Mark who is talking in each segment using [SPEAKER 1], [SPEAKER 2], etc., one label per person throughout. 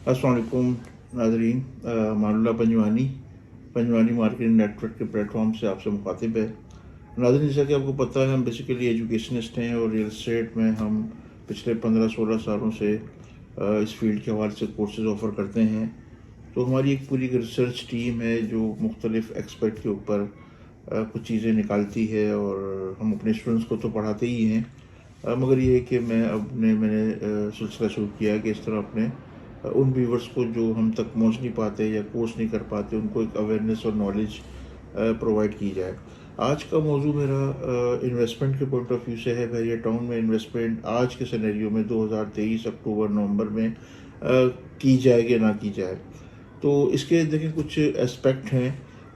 [SPEAKER 1] अस्सलाम वालेकुम नाज़रीन। मानुल्लाह पंजवानी पंजवानी मार्केटिंग नेटवर्क के प्लेटफॉर्म से आपसे मुखातिब है। नाज़रीन, जैसा कि आपको पता है, हम बेसिकली एजुकेशनिस्ट हैं और रियल एस्टेट में हम पिछले 15-16 सालों से इस फील्ड के हवाले से कोर्सेज ऑफ़र करते हैं। तो हमारी एक पूरी रिसर्च टीम है जो मुख्तलिफ़ एक्सपर्ट के ऊपर कुछ चीज़ें निकालती है और हम अपने स्टूडेंट्स को तो पढ़ाते ही हैं। मगर ये है कि मैंने सिलसिला शुरू किया है कि इस तरह अपने उन व्यूवर्स को जो हम तक पहुंच नहीं पाते या कोर्स नहीं कर पाते, उनको एक अवेयरनेस और नॉलेज प्रोवाइड की जाए। आज का मौजू मेरा इन्वेस्टमेंट के पॉइंट ऑफ व्यू से है। बहरिया टाउन में इन्वेस्टमेंट आज के सिनेरियो में 2023 अक्टूबर नवंबर में की जाए कि ना की जाए। तो इसके देखिए कुछ एस्पेक्ट हैं,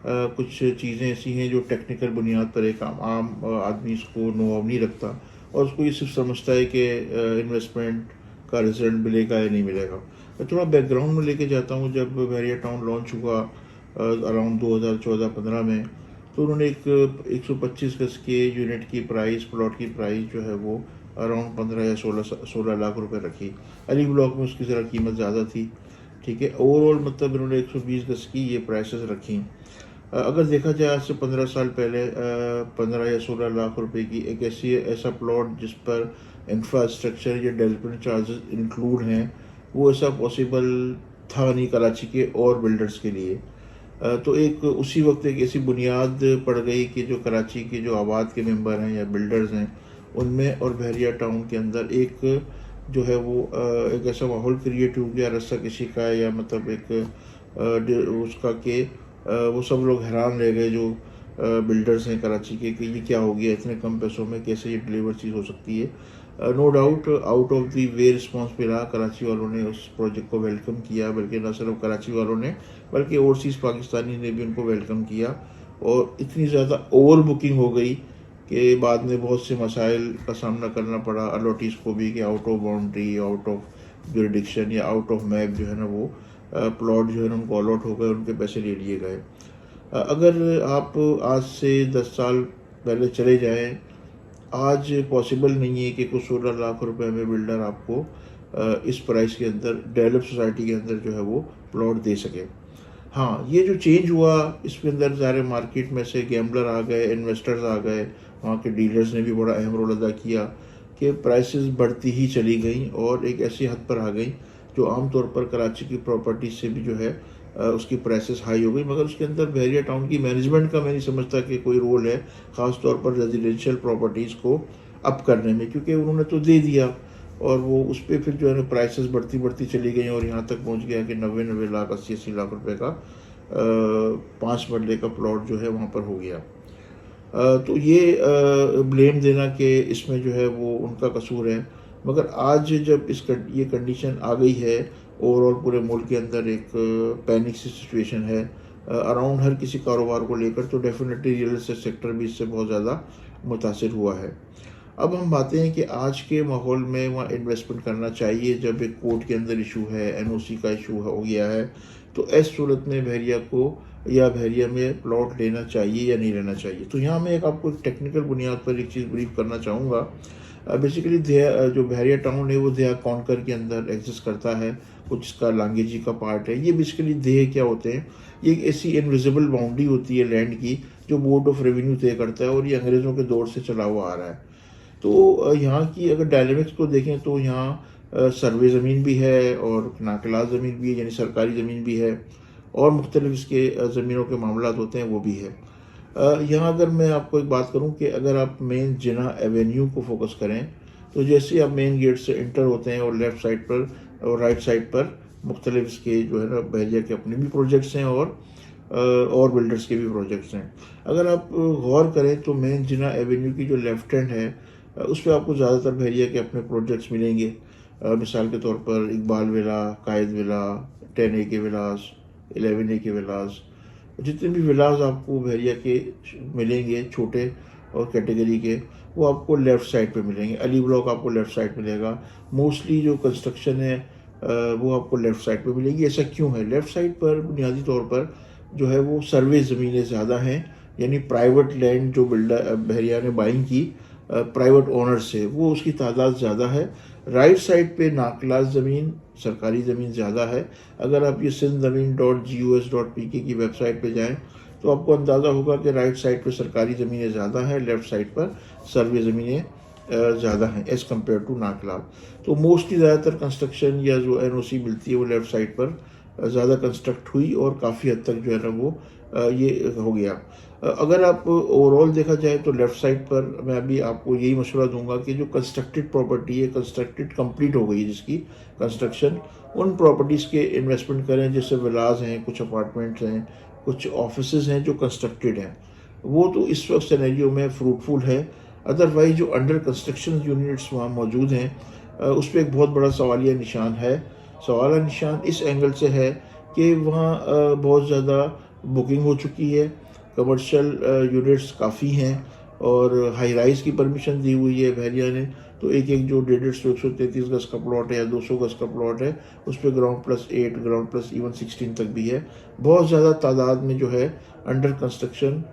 [SPEAKER 1] कुछ चीज़ें ऐसी हैं जो टेक्निकल बुनियाद पर एक आम आदमी इसको नो नहीं रखता और उसको ये सिर्फ समझता है कि इन्वेस्टमेंट का रिजल्ट मिलेगा या नहीं मिलेगा। मैं थोड़ा बैकग्राउंड में लेके जाता हूँ। जब बहरिया टाउन लॉन्च हुआ अराउंड 2014-15 में, तो उन्होंने एक 125 गज के यूनिट की प्राइस, प्लॉट की प्राइस जो है वो अराउंड 15 या 16 लाख रुपए रखी। अली ब्लॉक में उसकी ज़रा कीमत ज़्यादा थी। ठीक है, ओवरऑल मतलब इन्होंने 120 गज की ये प्राइसेस रखी। अगर देखा जाए आज से 15 साल पहले 15 या 16 लाख रुपए की एक ऐसा प्लॉट जिस पर इंफ्रास्ट्रक्चर या डेवलपमेंट चार्जेस इंक्लूड हैं, वो ऐसा पॉसिबल था नहीं कराची के और बिल्डर्स के लिए। तो एक उसी वक्त एक ऐसी बुनियाद पड़ गई कि जो कराची के जो आबाद के मेंबर हैं या बिल्डर्स हैं, उनमें और बहरिया टाउन के अंदर एक जो है वो एक ऐसा माहौल क्रिएट हो गया रस्सा किसी का, या मतलब एक उसका के वो सब लोग हैरान रह गए जो बिल्डर्स हैं कराची के कि ये क्या हो गया, इतने कम पैसों में कैसे ये डिलीवर चीज़ हो सकती है। No doubt out of the way response मिला। कराची वालों ने उस प्रोजेक्ट को वेलकम किया, बल्कि न सिर्फ कराची वालों ने बल्कि ओवरसीज़ पाकिस्तानी ने भी उनको वेलकम किया। और इतनी ज़्यादा ओवर बुकिंग हो गई कि बाद में बहुत से मसाइल का सामना करना पड़ा अलॉटीज़ को भी, कि out of boundary, out of jurisdiction या आउट ऑफ मैप जो है ना वो प्लॉट जो है ना उनको अलॉट हो गए, उनके पैसे ले लिए गए। अगर आप आज से 10 साल पहले चले जाएं, आज पॉसिबल नहीं है कि कुछ 16 लाख रुपए में बिल्डर आपको इस प्राइस के अंदर डेवलप सोसाइटी के अंदर जो है वो प्लॉट दे सके। हाँ, ये जो चेंज हुआ इसके अंदर सारे मार्केट में से गैम्बलर आ गए, इन्वेस्टर्स आ गए, वहाँ के डीलर्स ने भी बड़ा अहम रोल अदा किया कि प्राइसेस बढ़ती ही चली गई और एक ऐसी हद पर आ गई जो आमतौर पर कराची की प्रॉपर्टी से भी जो है उसकी प्राइसेस हाई हो गई। मगर उसके अंदर बहरिया टाउन की मैनेजमेंट का मैं नहीं समझता कि कोई रोल है, ख़ास तौर पर रेजिडेंशियल प्रॉपर्टीज़ को अप करने में, क्योंकि उन्होंने तो दे दिया और वो उस पर फिर जो है ना प्राइसेस बढ़ती बढ़ती चली गई और यहाँ तक पहुँच गया कि 90 लाख 80 लाख रुपए का 5 मरले का प्लॉट जो है वहाँ पर हो गया। तो ये ब्लेम देना कि इसमें जो है वो उनका कसूर है। मगर आज जब ये कंडीशन आ गई है, ओवरऑल पूरे मुल्क के अंदर एक पैनिक सी सिचुएशन है अराउंड हर किसी कारोबार को लेकर, तो डेफिनेटली रियल एस्टेट सेक्टर भी इससे बहुत ज़्यादा मुतासिर हुआ है। अब हम बातें हैं कि आज के माहौल में वहाँ इन्वेस्टमेंट करना चाहिए जब एक कोर्ट के अंदर इशू है, एनओसी का इशू हो गया है, तो इस सूरत में बहरिया को या बहरिया में प्लॉट लेना चाहिए या नहीं लेना चाहिए। तो यहाँ मैं आपको एक टेक्निकल बुनियाद पर एक चीज़ ब्रीफ करना चाहूँगा। बेसिकली जो बहरिया टाउन है वो दया कॉन्कर के अंदर एग्जिस्ट करता है, कुछ इसका लांगेजी का पार्ट है। ये बेसिकली देह क्या होते हैं, ये एक ऐसी इनविजिबल बाउंड्री होती है लैंड की जो बोर्ड ऑफ रेवेन्यू तय करता है और ये अंग्रेज़ों के दौर से चला हुआ आ रहा है। तो यहाँ की अगर डायनेमिक्स को देखें तो यहाँ सर्वे ज़मीन भी है और नाकलात ज़मीन भी है, यानी सरकारी ज़मीन भी है, और मुख्तलिफ इसके ज़मीनों के मामलात होते हैं वो भी है। यहाँ अगर मैं आपको एक बात करूँ कि अगर आप मेन जिना एवेन्यू को फोकस करें, तो जैसे आप मेन गेट से इंटर होते हैं और लेफ़्ट साइड पर और राइट साइड पर मुख्तलिफ इसके जो है ना बहरिया के अपने भी प्रोजेक्ट्स हैं और बिल्डर्स के भी प्रोजेक्ट्स हैं। अगर आप गौर करें तो मेन जिना एवेन्यू की जो लेफ्ट हैंड है उस पर आपको ज़्यादातर बहरिया के अपने प्रोजेक्ट्स मिलेंगे। मिसाल के तौर पर इकबाल विला, कायद विला, 10A के विलास, 11A के विलास, जितने भी विलास आपको बहरिया के मिलेंगे छोटे और कैटेगरी के, वो आपको लेफ़्ट साइड पे मिलेंगे। अली ब्लॉक आपको लेफ़्ट साइड मिलेगा। मोस्टली जो कंस्ट्रक्शन है वो आपको लेफ़्ट साइड पे मिलेगी। ऐसा क्यों है? लेफ़्ट साइड पर बुनियादी तौर पर जो है वो सर्वे ज़मीनें ज़्यादा हैं, यानी प्राइवेट लैंड जो बिल्डर बहरिया ने बाइंग की प्राइवेट ओनर से, वो उसकी तादाद ज़्यादा है। राइट साइड पे नाक्लास ज़मीन, सरकारी ज़मीन ज़्यादा है। अगर आप ये sindhzamin.gos.pk की वेबसाइट पे जाएँ तो आपको अंदाज़ा होगा कि राइट साइड पे सरकारी ज़मीनें ज़्यादा हैं, लेफ़्ट साइड पर सर्वे ज़मीनें ज़्यादा हैं एज़ कम्पेयर टू नाकलाल। तो मोस्टली ज़्यादातर कंस्ट्रक्शन या जो एनओसी मिलती है वो लेफ़्ट साइड पर ज़्यादा कंस्ट्रक्ट हुई और काफ़ी हद तक जो है ना वो ये हो गया। अगर आप ओवरऑल देखा जाए तो लेफ़्ट साइड पर मैं अभी आपको यही मशवरा दूंगा कि जो कंस्ट्रक्टेड प्रॉपर्टी है, कंस्ट्रक्टेड कंप्लीट हो गई है जिसकी कंस्ट्रक्शन, उन प्रॉपर्टीज़ के इन्वेस्टमेंट करें, जैसे विलाज हैं, कुछ अपार्टमेंट्स हैं, कुछ ऑफिसेज हैं जो कंस्ट्रक्टेड हैं। वो तो इस वक्त सिनेरियो में फ्रूटफुल है। अदरवाइज जो अंडर कंस्ट्रक्शन यूनिट्स वहाँ मौजूद हैं उस पर एक बहुत बड़ा सवालिया निशान है। सवालिया निशान इस एंगल से है कि वहाँ बहुत ज़्यादा बुकिंग हो चुकी है, कमर्शियल यूनिट्स काफ़ी हैं और हाई राइज़ की परमिशन दी हुई है बहरिया ने। तो एक एक जो 150-133 गज़ का प्लॉट है या 200 गज़ का प्लॉट है उस पर ग्राउंड+8, ग्राउंड+ इवन 16 तक भी है। बहुत ज़्यादा तादाद में जो है अंडर कंस्ट्रक्शन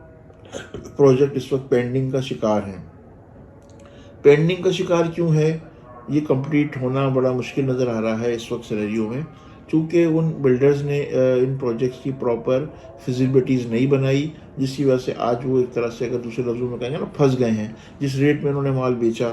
[SPEAKER 1] प्रोजेक्ट इस वक्त पेंडिंग का शिकार हैं। पेंडिंग का शिकार क्यों है? ये कंप्लीट होना बड़ा मुश्किल नज़र आ रहा है इस वक्त सिनेरियो में, चूँकि उन बिल्डर्स ने इन प्रोजेक्ट्स की प्रॉपर फिजिबिलिटीज़ नहीं बनाई, जिसकी वजह से आज वो एक तरह से अगर दूसरे लफ्ज़ों में कहेंगे ना फंस गए हैं। जिस रेट में उन्होंने माल बेचा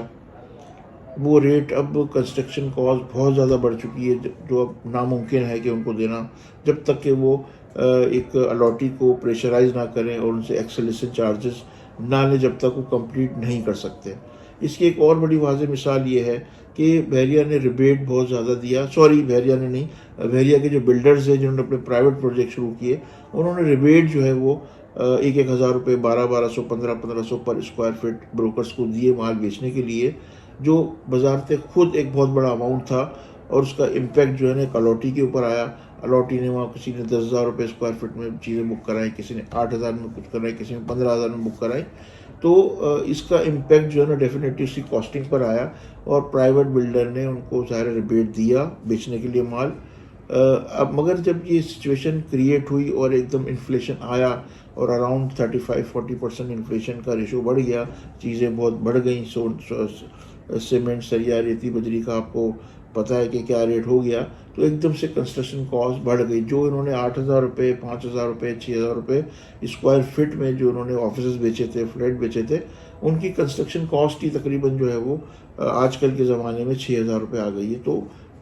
[SPEAKER 1] वो रेट अब कंस्ट्रक्शन कॉस्ट बहुत ज़्यादा बढ़ चुकी है, जो अब नामुमकिन है कि उनको देना, जब तक कि वो एक अलॉटी को प्रेशराइज ना करें और उनसे एक्सेलेशन चार्जेस ना लें, जब तक वो कंप्लीट नहीं कर सकते। इसकी एक और बड़ी वाज़ेह मिसाल ये है कि बहरिया ने रिबेट बहुत ज़्यादा दिया, सॉरी बहरिया ने नहीं, बहरिया के जो बिल्डर्स हैं जिन्होंने अपने प्राइवेट प्रोजेक्ट शुरू किए, उन्होंने रिबेट जो है वो 1,000 रुपये, 1,200, 1,500 पर स्क्वायर फीट ब्रोकर्स को दिए माल बेचने के लिए, जो बज़ारते खुद एक बहुत बड़ा अमाउंट था और उसका इम्पैक्ट जो है ना अलॉटी के ऊपर आया। अलॉटी ने वहाँ किसी ने 10,000 रुपये स्क्वायर फीट में चीज़ें बुक कराई, किसी ने 8,000 में कुछ कराई, किसी ने 15,000 में बुक कराई। तो इसका इम्पैक्ट जो है ना डेफिनेटली उसकी कॉस्टिंग पर आया और प्राइवेट बिल्डर ने उनको ज़ाहिर रिबेट दिया बेचने के लिए माल। अब मगर जब ये सिचुएशन क्रिएट हुई और एकदम इन्फ्लेशन आया और अराउंड 35-40% इन्फ्लेशन का रेशो बढ़ गया, चीज़ें बहुत बढ़ गई, सीमेंट, सरिया, रेती, बजरी का आपको पता है कि क्या रेट हो गया, तो एकदम से कंस्ट्रक्शन कॉस्ट बढ़ गई। जो इन्होंने 8,000 रुपये, 5,000 रुपये, 6,000 रुपये स्क्वायर फिट में जो उन्होंने ऑफिस बेचे थे, फ्लैट बेचे थे, उनकी कंस्ट्रक्शन कॉस्ट ही तकरीबन जो है वो आजकल के ज़माने में 6,000 रुपये आ गई है। तो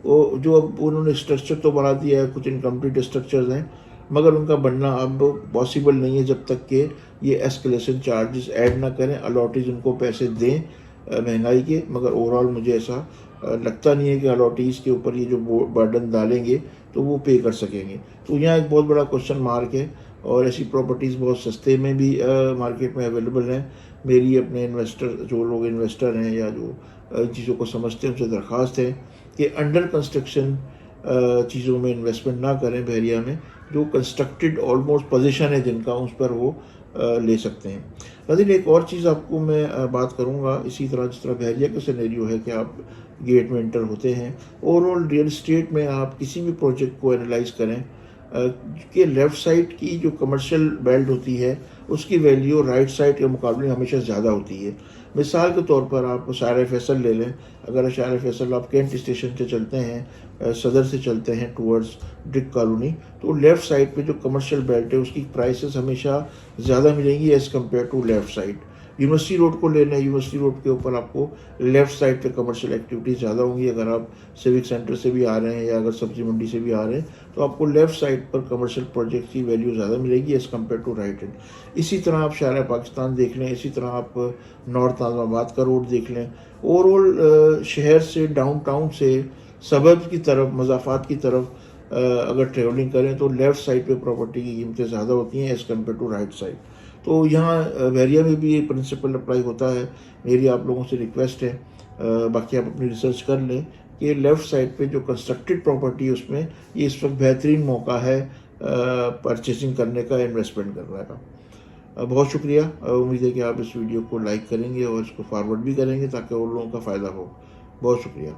[SPEAKER 1] वो जो अब उन्होंने स्ट्रक्चर तो बना दिया है, कुछ इनकम्प्लीट स्ट्रक्चर्स हैं, मगर उनका बनना अब पॉसिबल नहीं है जब तक कि ये एस्केलेशन चार्जेस ऐड ना करें, अलॉटीज उनको पैसे दें महंगाई के। मगर ओवरऑल मुझे ऐसा लगता नहीं है कि अलॉटीज़ के ऊपर ये जो बर्डन डालेंगे तो वो पे कर सकेंगे। तो यहाँ एक बहुत बड़ा क्वेश्चन मार्क है और ऐसी प्रॉपर्टीज़ बहुत सस्ते में भी मार्केट में अवेलेबल हैं। मेरी अपने इन्वेस्टर, जो लोग इन्वेस्टर हैं या जो चीज़ों को समझते हैं, उनसे दरख्वास्त है कि अंडर कंस्ट्रक्शन चीज़ों में इन्वेस्टमेंट ना करें। बहरिया में जो कंस्ट्रक्टेड ऑलमोस्ट पोजीशन है जिनका, उस पर वो ले सकते हैं। लेकिन एक और चीज़ आपको मैं बात करूंगा, इसी तरह जिस तरह बहरिया का सिनेरियो है कि आप गेट में एंटर होते हैं, ओवरऑल रियल एस्टेट में आप किसी भी प्रोजेक्ट को एनालाइज करें कि लेफ़्ट साइड की जो कमर्शियल बेल्ट होती है उसकी वैल्यू राइट साइड के मुकाबले हमेशा ज़्यादा होती है। मिसाल के तौर पर आप शायर फैसल ले लें। अगर शायर फैसल आप कैंट स्टेशन से चलते हैं, सदर से चलते हैं टूवर्ड्स ब्रिक कॉलोनी, तो लेफ़्ट साइड पे जो कमर्शियल बेल्ट है उसकी प्राइसेस हमेशा ज़्यादा मिलेंगी as compare to left side. University road को लेना है, यूनिवर्सिटी रोड के ऊपर आपको लेफ़्ट साइड पे कमर्शियल एक्टिविटीज़ ज़्यादा होंगी। अगर आप सिविक सेंटर से भी आ रहे हैं या अगर सब्जी मंडी से भी आ रहे हैं तो आपको लेफ़्ट साइड पर कमर्शियल प्रोजेक्ट की वैल्यू ज़्यादा मिलेगी as compare to right hand. इसी तरह आप शारा पाकिस्तान देख लें, इसी तरह आप नॉर्थ आज़माबाद का रोड देख लें। ओवरऑल शहर से, डाउन टाउन से सबर्ब की तरफ, मज़ाफ़ात की तरफ अगर ट्रेवलिंग करें तो लेफ़्ट साइड पे प्रॉपर्टी की कीमतें ज़्यादा होती हैं as compare to right side. तो यहाँ बहरिया में भी ये प्रिंसिपल अप्लाई होता है। मेरी आप लोगों से रिक्वेस्ट है, बाकी आप अपनी रिसर्च कर लें कि लेफ़्ट साइड पे जो कंस्ट्रक्टेड प्रॉपर्टी है उसमें ये इस वक्त बेहतरीन मौका है परचेसिंग करने का, इन्वेस्टमेंट करने का। बहुत शुक्रिया। उम्मीद है कि आप इस वीडियो को लाइक करेंगे और इसको फॉरवर्ड भी करेंगे ताकि और लोगों का फ़ायदा हो। बहुत शुक्रिया।